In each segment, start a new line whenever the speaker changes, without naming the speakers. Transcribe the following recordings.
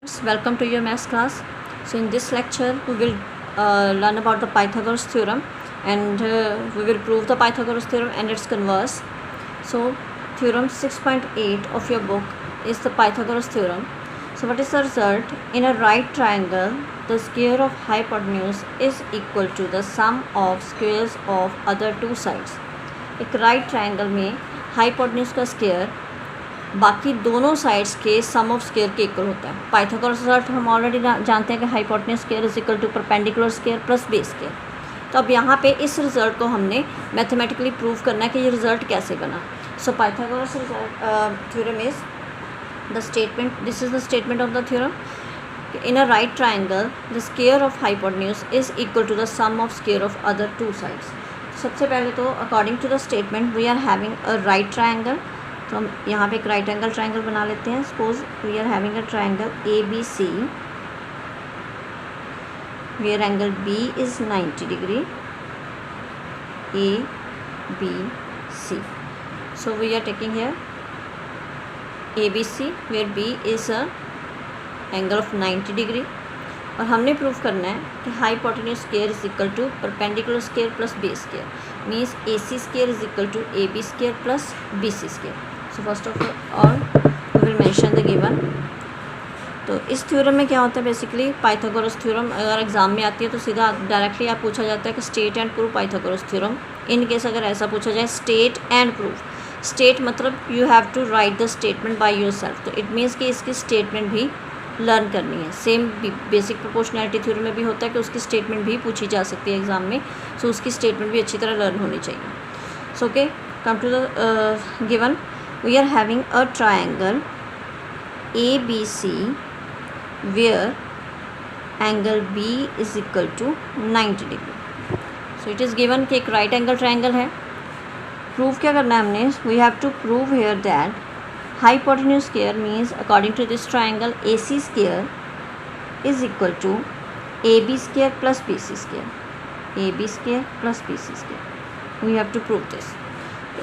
Welcome to your maths class. So in this lecture we will learn about the Pythagoras theorem and we will prove the Pythagoras theorem and its converse. So theorem 6.8 of your book is the Pythagoras theorem. So what is the result? In a right triangle, the square of hypotenuse is equal to the sum of squares of other two sides. एक right triangle में hypotenuse का square बाकी दोनों sides के sum of square के equal होता है. Pythagoras result हम ऑलरेडी जानते हैं कि hypotenuse square is equal to perpendicular square plus base square. तो अब यहाँ पे इस रिजल्ट को हमने मैथमेटिकली प्रूव करना है कि ये रिजल्ट कैसे बना. So Pythagoras theorem is the statement, this is the statement of the theorem. In a right triangle the square of hypotenuse is equal to the sum of square of other two sides. सबसे पहले तो according to the statement we are having a right triangle. तो हम यहाँ पे एक right angle triangle बना लेते हैं. Suppose we are having a triangle A B C where angle B is 90 degree A B C. So we are taking here A B C where B is a angle of 90 degree और हमने prove करना है कि hypotenuse square is equal to perpendicular square plus base square means A C square is equal to A B square plus B C square. So first of all we will mention the given. तो इस theorem में क्या होता है basically Pythagoras theorem अगर exam में आती है तो सीधा डायरेक्टली आप पूछा जाता है कि state and prove Pythagoras theorem. In case अगर ऐसा पूछा जाए स्टेट एंड प्रूव, स्टेट मतलब you have to write the statement by yourself. तो इट मीन्स कि इसकी स्टेटमेंट भी लर्न करनी है. सेम बेसिक प्रोपोर्शनैलिटी थ्योरम में भी होता है कि उसकी स्टेटमेंट भी पूछी जा सकती है एग्जाम में. सो उसकी स्टेटमेंट भी अच्छी तरह लर्न होनी चाहिए. So okay, come to the given. We are having a triangle ABC where angle B is equal to 90 degree. So it is given कि एक right angle triangle है. Prove क्या करना है हमने? We have to prove here that hypotenuse square means according to this triangle AC square is equal to AB square plus BC square. AB square plus BC square. We have to prove this.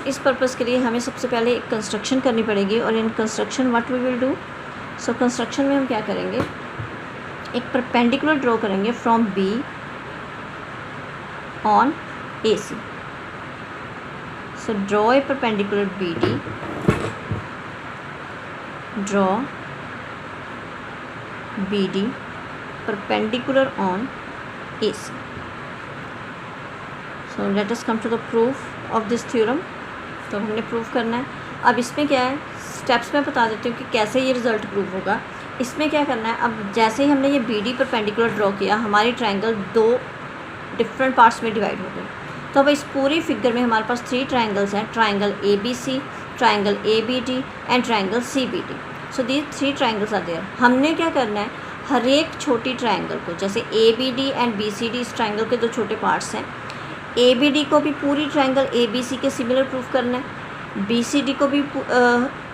इस purpose के लिए हमें सबसे पहले एक construction करनी पड़ेगी और in construction what we will do. So construction में हम क्या करेंगे, एक परपेंडिकुलर ड्रॉ करेंगे from B on A C. So draw a perpendicular B D, draw B D perpendicular on A C. So let us come to the proof of this theorem. तो हमने prove करना है. अब इसमें क्या है, steps में बता देती हूँ कि कैसे ये रिज़ल्ट प्रूव होगा. इसमें क्या करना है, अब जैसे ही हमने ये बी डी परपेंडिकुलर ड्रॉ किया हमारी ट्रायंगल दो डिफरेंट पार्ट्स में डिवाइड हो गई. तो अब इस पूरी फिगर में हमारे पास 3 ट्रायंगल्स हैं, triangle A B C, triangle A B D and triangle C B D. So these 3 triangles are there. हमने क्या करना है, हर एक छोटी ट्रायंगल को, जैसे A B D and B C D इस ट्रायंगल के 2 छोटे पार्ट्स हैं, ए बी डी को भी पूरी ट्रायंगल ए बी सी के सिमिलर प्रूफ करना है, बी सी डी को भी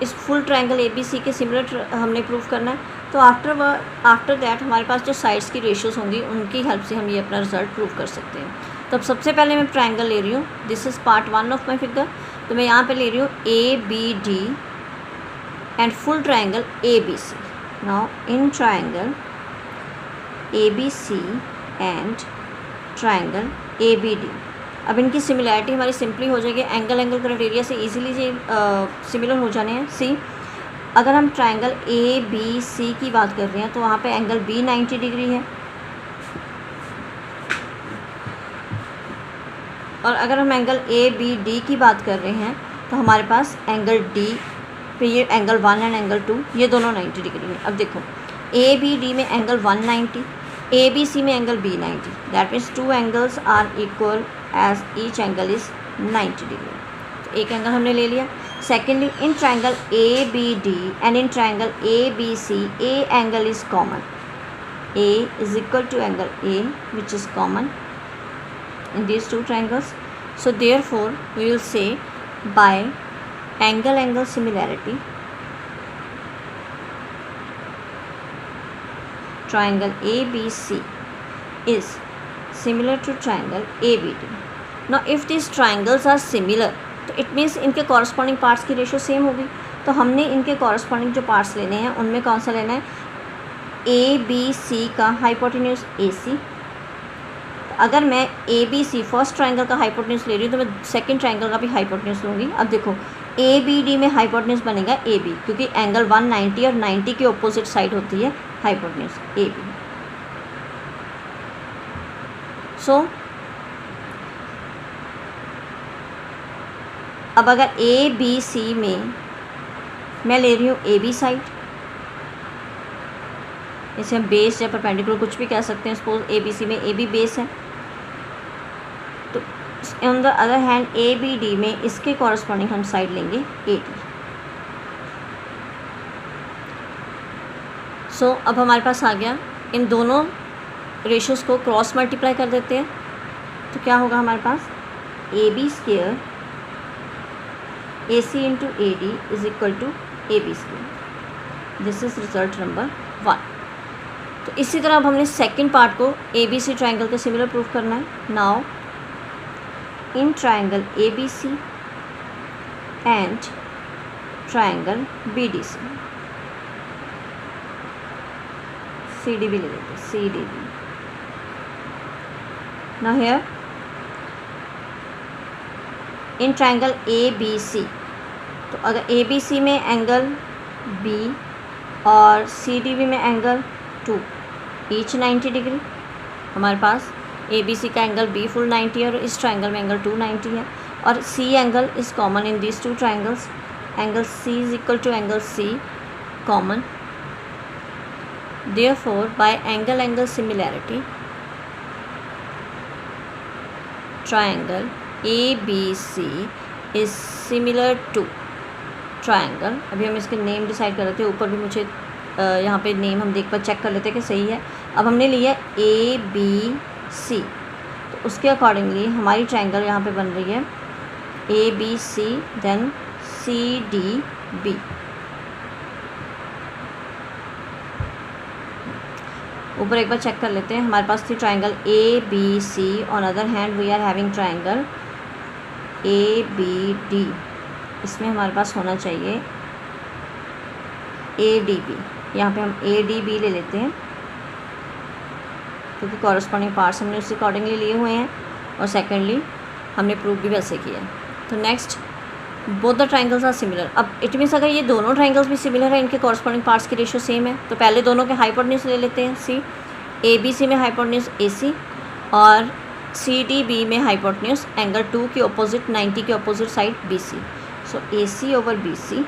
इस full triangle A B C के सिमिलर हमने प्रूफ करना है. तो आफ्टर दैट हमारे पास जो साइड्स की रेशियोज़ होंगी उनकी हेल्प से हम ये अपना रिजल्ट प्रूव कर सकते हैं. तो अब सबसे पहले मैं ट्रायंगल ले रही हूँ. This is part 1 of my figure. तो मैं यहाँ पे ले रही हूँ A B D and full triangle A B C. Now in triangle A B C and triangle A B D. अब इनकी सिमिलैरिटी हमारी सिंपली हो जाएगी. एंगल क्राइटेरिया से इजीली ये सिमिलर हो जाने हैं. सी, अगर हम ट्रायंगल ए बी सी की बात कर रहे हैं तो वहाँ पे एंगल बी 90 डिग्री है और अगर हम एंगल ए बी डी की बात कर रहे हैं तो हमारे पास एंगल डी पे ये एंगल 1 एंड एंगल 2 ये दोनों 90 डिग्री हैं. अब देखो ए बी डी में एंगल 190, ए बी सी में angle B 90. That means 2 angles are equal as each angle is 90 degree. तो एक एंगल हमने ले लिया. Secondly in triangle A B D and in triangle A B C A angle is common. A is equal to angle A which is common in these 2 triangles. So therefore we will say by angle similarity triangle ABC is similar to triangle ABD. Now if these triangles are similar तो it means इनके corresponding parts की ratio same होगी. तो हमने इनके corresponding जो parts लेने हैं उनमें कौन सा लेना है, ए बी सी का हाइपोटेन्यूज ए सी। अगर मैं A B C first triangle का हाइपोटेन्यूज ले रही हूँ तो मैं सेकंड ट्रायंगल का भी हाइपोटेन्यूज लूँगी। अब देखो ए बी डी में हाइपोटेन्यूज बनेगा ए बी, क्योंकि एंगल 190 और 90 के ऑपोजिट साइड होती है हाइपोटेन्यूज ए बी। सो अब अगर ए बी सी में मैं ले रही हूँ ए बी साइड, इसे हम बेस या परपेंडिकुलर कुछ भी कह सकते हैं। सपोज ए बी सी में ए बी बेस है, तो on the other hand A B D में इसके कॉरस्पॉन्डिंग हम साइड लेंगे ए डी। सो अब हमारे पास आ गया, इन दोनों रेशियोज़ को क्रॉस मल्टीप्लाई कर देते हैं, तो क्या होगा हमारे पास A B square A C into A D is equal to A B square. This is result number 1। तो इसी तरह अब हमने सेकंड पार्ट को ए बी सी ट्राइंगल के सिमिलर प्रूफ करना है। Now in triangle A B C and triangle B D C, C D भी ले लेते हैं, C D B. Now here in triangle A B C, तो अगर ए बी सी में एंगल बी और सी डी बी में एंगल 2 ईच 90 डिग्री, हमारे पास ए बी सी का एंगल बी फुल 90 है और इस ट्राइंगल में एंगल 290 है, और C angle is common in these two triangles. Angle C is equal to angle C common, therefore by angle angle similarity triangle A B C is similar to triangle. अभी हम इसके name decide कर रहे थे, ऊपर भी मुझे यहाँ पे नेम हम देख पर चेक कर लेते हैं कि सही है। अब हमने लिया ए बी सी, तो उसके अकॉर्डिंगली हमारी ट्राइंगल यहाँ पे बन रही है A B C then C D B. ऊपर एक बार चेक कर लेते हैं, हमारे पास थी triangle A B C, on other hand we are having triangle A B D. इसमें हमारे पास होना चाहिए ए डी बी, यहाँ पे हम ए डी बी ले लेते हैं क्योंकि कॉरस्पॉन्डिंग पार्ट्स हमने उसी अकॉर्डिंगली लिए हुए हैं, और सेकेंडली हमने प्रूव भी वैसे किया है। तो next both the triangles are similar. अब इट मीन्स अगर ये दोनों ट्राइंगल्स भी सिमिलर है, इनके कॉरस्पॉन्डिंग पार्ट्स की रेशियो सेम है, तो पहले दोनों के हाइपोटेन्यूज ले लेते हैं। सी ए बी सी में हाइपोटेन्यूज ए सी और सी डी बी में हाइपोटेन्यूज एंगल 2 के ऑपोजिट 90 के opposite side B C. So A C over B C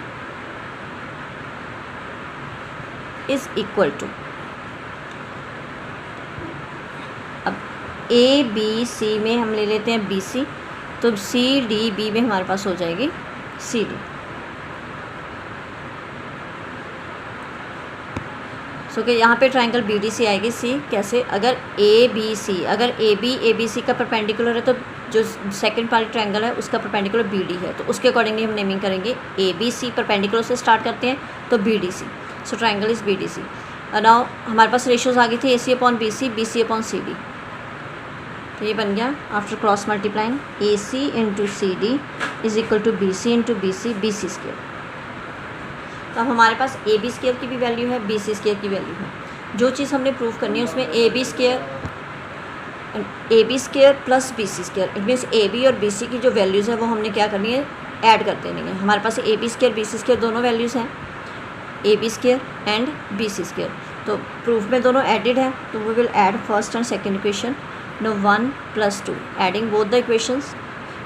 is equal to, अब ए बी सी में हम ले लेते हैं बी सी, तो सी डी बी में हमारे पास हो जाएगी सी डी। सो कि यहाँ पे ट्राइंगल बी डी सी आएगी सी कैसे, अगर ए बी सी, अगर ए बी सी का परपेंडिकुलर है तो जो सेकंड वाली ट्राइंगल है उसका परपेंडिकुलर बी डी है, तो उसके अकॉर्डिंगली हम नेमिंग करेंगे। ए बी सी परपेंडिकुलर से स्टार्ट करते हैं तो B D C, so triangle is B D C. Now हमारे पास रेशियोज आ गई थी A C upon B C upon C D, तो ये बन गया after cross multiplying A C into C D is equal to B C into B C square. तो अब हमारे पास ए बी स्क्वेयर की भी वैल्यू है, बी सी स्क्वेयर की वैल्यू है। जो चीज़ हमने प्रूव करनी है उसमें A B square plus B C square, it means A B और बी सी की जो वैल्यूज़ है वो हमने क्या करनी है, ऐड कर देनी है। हमारे पास A B square B C square दोनों वैल्यूज़ हैं, A B square and B C square, तो प्रूफ में दोनों एडिड है, तो we will add first and second equation. No 1 + 2 adding both the equations,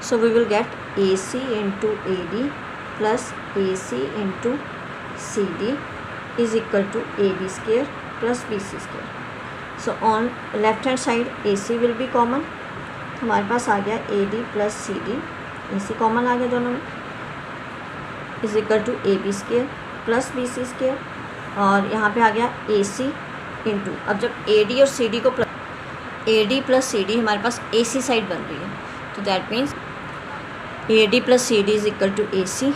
so we will get A C into A D plus A C into C D is equal to A B square plus B C square. So on left hand side A C will be common, हमारे पास आ गया A D plus C D, A C common आ गया दोनों में, is equal to A B square plus B C square, और यहाँ पे आ गया ए सी इंटू, अब जब ए डी और सी डी को A D plus C D हमारे पास ए सी साइड बन रही है, तो that means A D plus C D is equal to A C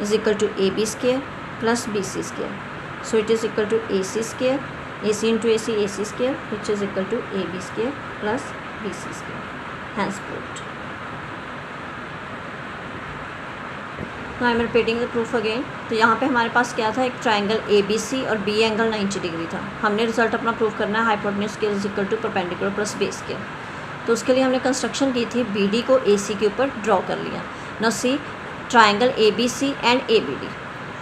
is equal to A B square plus B C square. So it is equal to A C square, A C into A C square which is equal to A B square plus B C square, hence proved. I am repeating the proof again. तो यहाँ पे हमारे पास क्या था, एक triangle A B C और B angle 90 degree था। हमने रिजल्ट अपना प्रूव करना है hypotenuse square is equal to perpendicular plus base square. तो उसके लिए हमने कंस्ट्रक्शन की थी, बी डी को ए सी के ऊपर ड्रॉ कर लिया। Now C triangle A B C and A B D,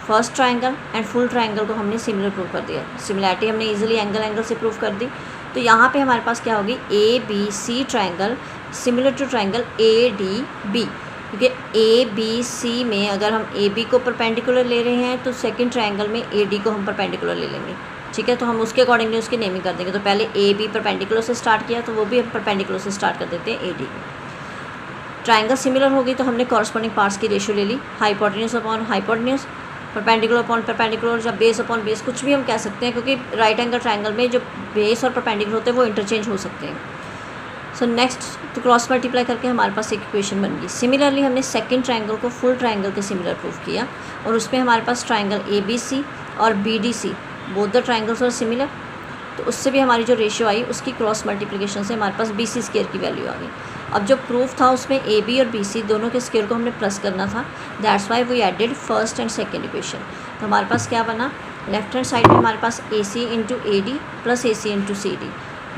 first triangle and full triangle को हमने सिमिलर प्रूव कर दिया। सिमिलैरिटी हमने ईजिली एंगल से प्रूव कर दी। तो यहाँ पे हमारे पास क्या होगी, A B C triangle similar to triangle A D B, क्योंकि ए बी सी में अगर हम ए बी को परपेंडिकुलर ले रहे हैं तो सेकंड ट्राइंगल में ए डी को हम परपेंडिकुलर ले लेंगे। ठीक है, तो हम उसके अकॉर्डिंगली उसकी नेमिंग कर देंगे। तो पहले ए बी परपेंडिकुलर से स्टार्ट किया, तो वो भी हम परपेंडिकुलर से स्टार्ट कर देते हैं ए डी को। ट्राइंगल सिमिलर होगी तो हमने कॉरस्पॉन्डिंग पार्ट्स की रेशियो ले ली, hypotenuse upon hypotenuse, perpendicular upon perpendicular, या बेस अपॉन बेस, कुछ भी हम कह सकते हैं, क्योंकि राइट एंगल ट्राइंगल में जो बेस और परपेंडिकुलर होते हैं वो इंटरचेंज हो सकते हैं। सो नेक्स्ट, तो क्रॉस मल्टीप्लाई करके हमारे पास एक इक्वेशन बन गई। सिमिलरली हमने सेकंड ट्राइंगल को फुल ट्राइंगल के सिमिलर प्रूफ किया, और उसमें हमारे पास ट्राइंगल ए बी सी और B D C both the triangles और सिमिलर, तो उससे भी हमारी जो रेशियो आई उसकी क्रॉस मल्टीप्लिकेशन से हमारे पास बी सी स्क्वायर की वैल्यू आ गई। अब जो प्रूफ था उसमें ए बी और बी सी दोनों के स्क्वायर को हमने प्लस करना था, that's why we added first and second equation. तो हमारे पास क्या बना, लेफ्ट हैंड साइड में हमारे पास A C into A D plus A C into C D.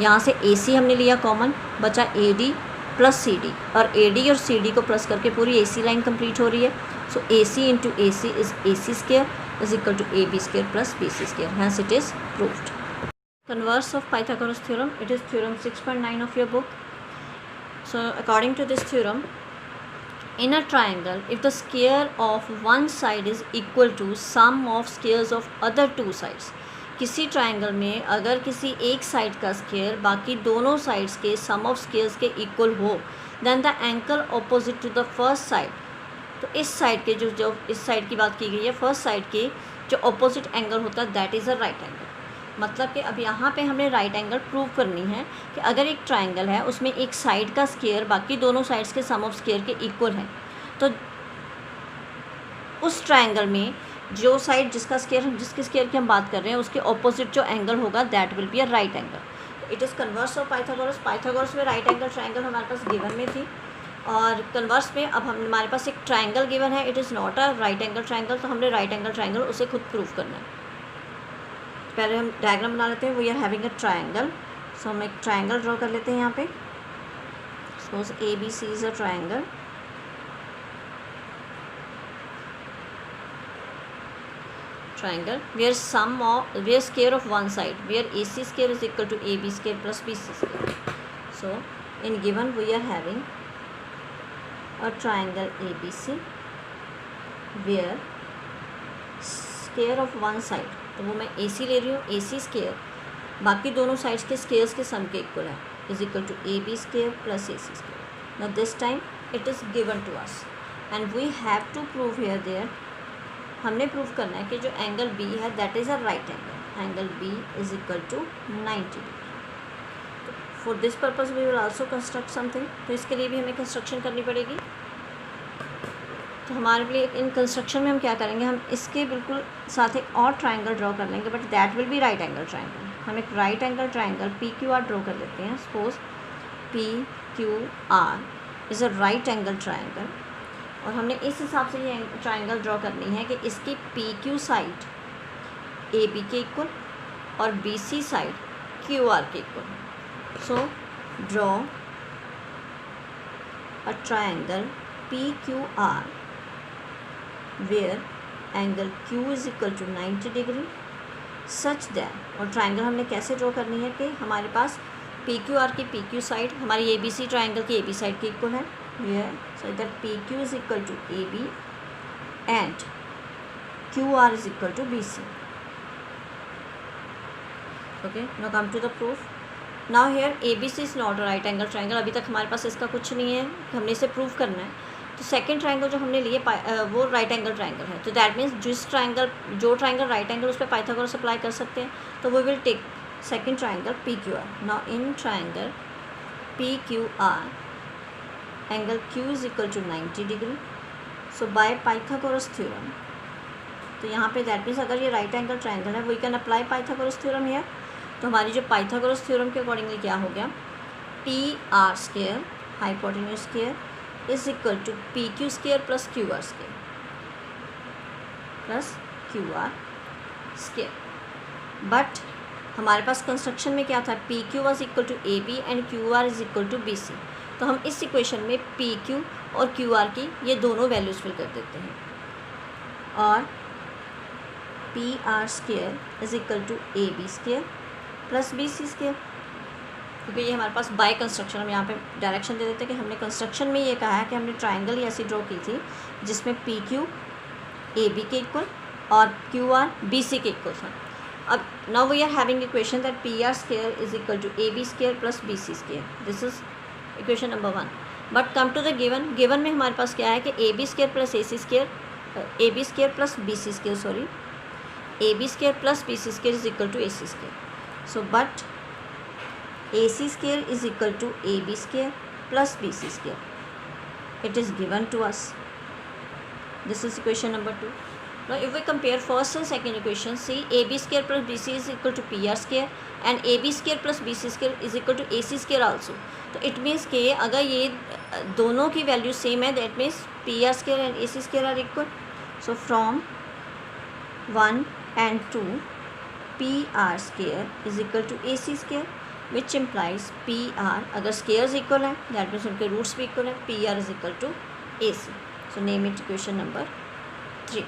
यहाँ से ए सी हमने लिया कॉमन, बचा A D plus C D, और ए डी और सी डी को प्लस करके पूरी ए सी लाइन कंप्लीट हो रही है। So A C into A C is A C square is equal to A B square plus B C square, hence it is proved. Converse of Pythagoras theorem, it is theorem 6.9 of your book. So according to this theorem, in a triangle, if the square of one side is equal to sum of squares of other two sides, किसी triangle में अगर किसी एक side का square बाकी दोनों sides के sum of squares के इक्वल हो, then the angle opposite to the first side, तो इस साइड के जो इस साइड की बात की गई है, फर्स्ट साइड के जो ऑपोजिट एंगल होता है that is a right angle. मतलब कि अब यहाँ पे हमने राइट एंगल प्रूव करनी है कि अगर एक ट्राइंगल है उसमें एक साइड का स्क्वायर बाकी दोनों साइड्स के सम ऑफ स्क्वायर के इक्वल है, तो उस ट्राइंगल में जो साइड जिसके स्क्वायर की हम बात कर रहे हैं उसके ऑपोजिट जो एंगल होगा that will be a right angle. It is converse of Pythagoras. Pythagoras में राइट एंगल ट्राइंगल हमारे पास गिवन में थी, और कन्वर्स में अब हमारे पास एक ट्राइंगल गिवन है, it is not a right angle triangle, तो हमने राइट एंगल ट्राइंगल उसे खुद प्रूव करना है। पहले हम डायग्राम बना लेते हैं। We are having a triangle, so हम एक ट्राइंगल ड्रॉ कर लेते हैं यहाँ पे। Suppose A B C is a triangle, where square of one side, where AC square is equal to AB square plus BC square. So in given we are having a triangle ABC where square of one side, तो वो मैं AC ले रही हूँ, AC square बाकी दोनों sides के squares के सम के इक्वल है, is equal to AB square plus AC square. Now this time it is given to us and we have to prove here there, हमने प्रूव करना है कि जो एंगल बी है that is a right angle, angle B is equal to 90 degree. For this purpose we will also construct something, तो इसके लिए भी हमें कंस्ट्रक्शन करनी पड़ेगी। तो हमारे लिए इन कंस्ट्रक्शन में हम क्या करेंगे, हम इसके बिल्कुल साथ एक और ट्राइंगल ड्रॉ कर लेंगे, but that will be right angle triangle. हम एक right angle triangle P Q are draw कर लेते हैं। Suppose P Q are is a right angle triangle, और हमने इस हिसाब से ये ट्राइंगल ड्रॉ करनी है कि इसकी P Q side A B के इक्वल और B C side Q R के equal. So draw a triangle P Q R where angle Q is equal to 90 degree such that, और ट्राइंगल हमने कैसे ड्रॉ करनी है कि हमारे पास पी क्यू आर की पी क्यू साइड हमारी ए बी सी ट्राइंगल की ए बी साइड के इक्वल है here, so that PQ is equal to AB and QR is equal to BC. Okay, now come to the proof. Now here ABC is not a right angle triangle, अभी तक हमारे पास इसका कुछ नहीं है, हमने इसे प्रूव करना है। तो सेकेंड ट्राइंगल जो हमने लिए वो राइट एंगल ट्राइंगल है, तो दैट मीन्स जो ट्राइंगल राइट एंगल उस पर पाइथागोरस अप्लाई कर सकते हैं, तो we will take second triangle PQR. Now in triangle PQR angle Q is equal to 90 degree. So by Pythagoras theorem, तो यहाँ पे दैट मीन्स अगर ये राइट एंगल ट्राइंगल है we can apply Pythagoras theorem here. तो हमारी जो Pythagoras theorem के अकॉर्डिंगली क्या हो गया, P R square hypotenuse square is equal to P Q square plus Q R square. Plus Q R square. But हमारे पास कंस्ट्रक्शन में क्या था, P Q was equal to A B and Q R is equal to B C. तो हम इस equation में P Q और क्यू आर की ये दोनों वैल्यूज़ फिल कर देते हैं. और P R square is equal to A B square plus B C square. क्योंकि ये हमारे पास बाय कंस्ट्रक्शन, हम यहाँ पे डायरेक्शन दे देते हैं कि हमने कंस्ट्रक्शन में ये कहा है कि हमने ट्राइंगल ऐसी ड्रॉ की थी जिसमें पी क्यू ए बी के इक्वल और क्यू आर बी सी के इक्वल था. अब now we are having equation that P R square is equal to A B square plus B C square. This is equation number 1. But come to the given में हमारे पास क्या है कि A B square plus A C square, A B square plus B C square, sorry, A B square plus B C square is equal to A C square. So but A C square is equal to a b square plus b c square. It is given to us. This is equation number 2. Now if we compare first and second equation, see a b square plus b c is equal to p r square and a b square plus b c square is equal to a c square also. तो it means कि अगर ये दोनों की value same है, that means p r square and a c square are equal. So from 1 and 2, p r square is equal to a c square, which implies P R, अगर squares equal है that means उनके roots भी equal है, P R is equal to A C. So name it equation number 3.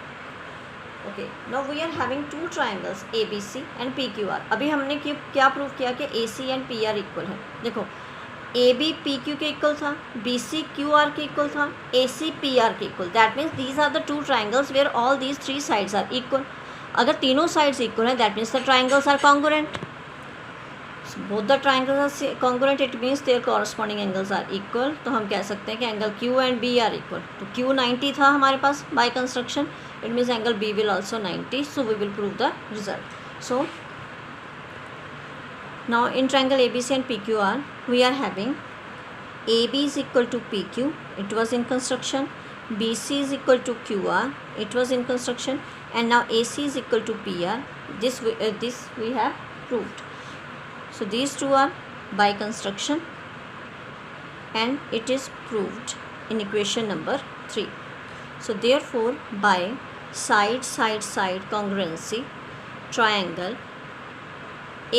Okay, now we are having two triangles A B C and P Q R. अभी हमने क्या prove किया कि A C and P R equal है. देखो, A B P Q के equal था, B C Q R के इक्वल था, ए सी पी आर के equal. That means these are the two triangles where all these three sides are equal. अगर तीनों sides equal हैं that means the triangles are congruent. Both the triangles are congruent, it means their corresponding angles are equal. तो हम कह सकते हैं कि angle Q and B R equal. तो क्यू 90 था हमारे पास by construction, it means angle B will also 90. So we will prove the result. So now in triangle A B C and P Q R we are having A B is equal to P Q, it was in construction. B C is equal to Q R, it was in construction. And now A C is equal to P R. This we have proved. So these two are by construction and it is proved in equation number 3. So therefore by side congruency, triangle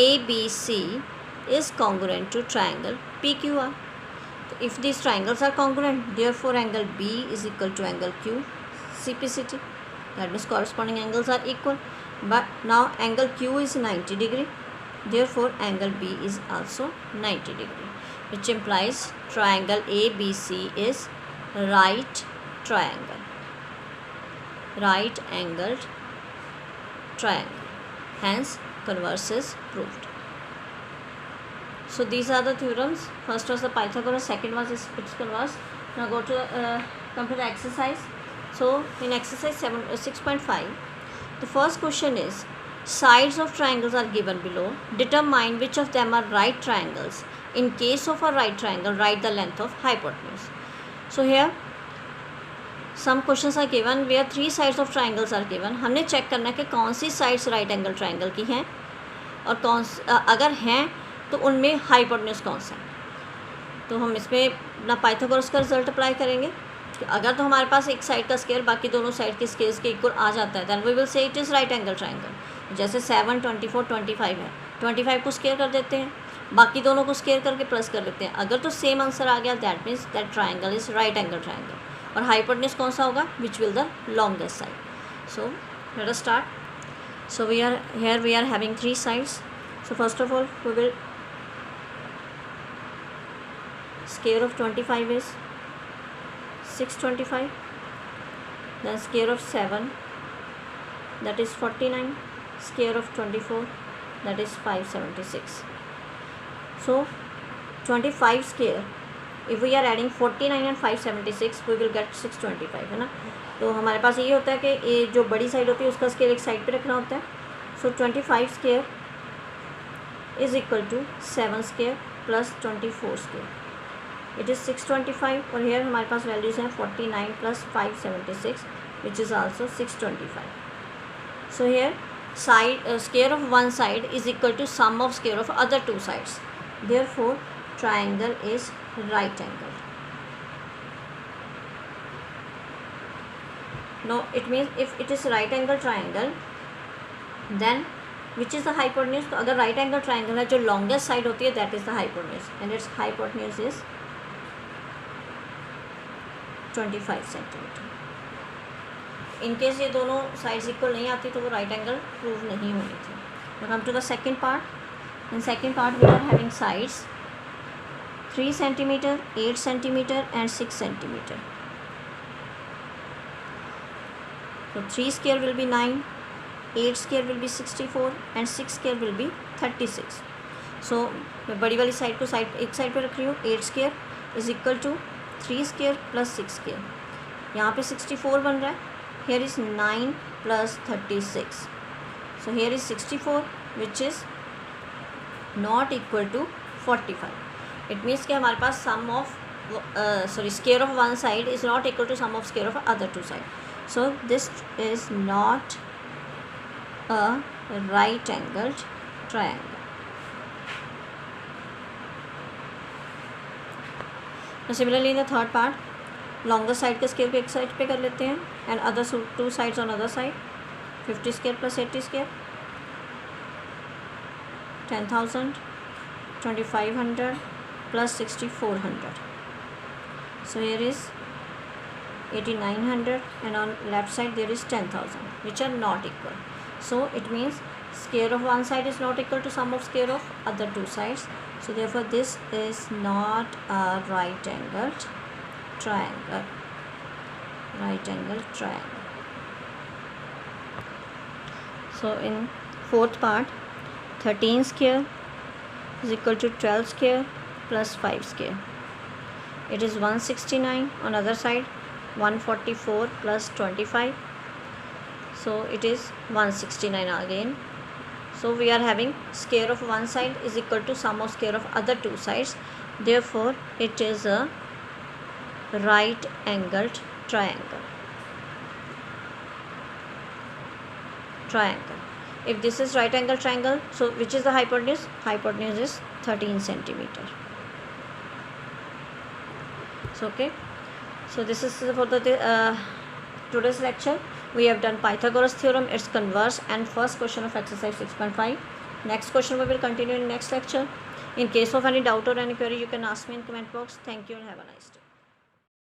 ABC is congruent to triangle PQR. So if these triangles are congruent, therefore angle B is equal to angle Q CPCT. That means corresponding angles are equal. But now angle Q is 90 degree. Therefore angle B is also 90 degree, which implies triangle ABC is right triangle, right angled triangle. Hence converse is proved. So these are the theorems. First was the Pythagoras, second was its converse. Now go to come to the exercise. So in exercise 6.5, the first question is, sides of triangles are given below. Determine which of them are right triangles. In case of a right triangle, write the length of hypotenuse. So here some questions are given where three sides of triangles are given. हमने check करना है कि कौन सी sides right angle triangle की हैं और कौन अगर हैं तो उनमें हाइपोटेन्यूज कौन सा है. तो हम इसमें अपना पाइथागोरस का रिजल्ट अप्लाई करेंगे. अगर तो हमारे पास एक साइड का स्केयर बाकी दोनों साइड के स्केयर्स के इक्वल आ जाता है, then we will say it is right angle triangle. जैसे 7, 24, 25 है, 25 को स्केयर कर देते हैं, बाकी दोनों को स्केयर करके प्लस कर लेते हैं. अगर तो सेम आंसर आ गया that means that triangle is right angle triangle. और हाइपोटेन्यूज कौन सा होगा, which will the longest side. So let us start. So we are having three sides. So first of all we will square of 25 is 625, then square of 7 that is 49, square of 24 that is 576. So 25 square, if we are adding 49 and 576 we will get 625 है ना. तो हमारे पास ये होता है कि ये जो बड़ी साइड होती है उसका स्केयर एक साइड पे रखना होता है. So 25 square is equal to 7 square plus 24 square, it is 625. और हेयर हमारे पास वैल्यूज़ हैं 49 प्लस 576 which is also 625. So here side square of one side is equal to sum of square of other two sides. Therefore triangle is right angle. No, it means if it is right angle triangle, then which is the hypotenuse? तो अगर right angle triangle है, जो longest side होती है, that is the hypotenuse, and its hypotenuse is 25 centimetre. In case ये दोनों sides equal नहीं आती तो वो राइट एंगल प्रूव नहीं होनी थी. Come to the second part. In second part we are having sides 3 centimetre, 8 centimetre and 6 centimetre. So 3 square will be 9, 8 square will be 64 and 6 square will be 36. So मैं बड़ी वाली side को एक side पे रख रही हूँ. 8 square is equal to 3 square plus 6 square. यहाँ पे 64 बन रहा है. Here is 9 plus 36. So here is 64 which is not equal to 45. It means कि हमारे पास sum of square of one side is not equal to sum of square of other two side. So this is not a right angled triangle. Now similarly in the third part, longer side के square को एक side पे कर लेते हैं and other 2 sides on other side. 50 square plus 80 square 10,000, 2,500 plus 6,400. So here is 8,900 and on left side there is 10,000 which are not equal. So it means square of one side is not equal to sum of square of other two sides. So therefore this is not a right angled triangle. Right angle triangle. So in fourth part, 13 square is equal to 12 square plus 5 square. It is 169. On other side 144 plus 25. So it is 169 again. So we are having square of one side is equal to sum of square of other two sides. Therefore it is a right angled triangle. If this is right angle triangle, so which is the hypotenuse? Hypotenuse is 13 centimeter. So okay, so this is for the today's lecture. We have done Pythagoras theorem, its converse, and first question of exercise 6.5. Next question we will continue in next lecture. In case of any doubt or any query, you can ask me in comment box. Thank you and have a nice day.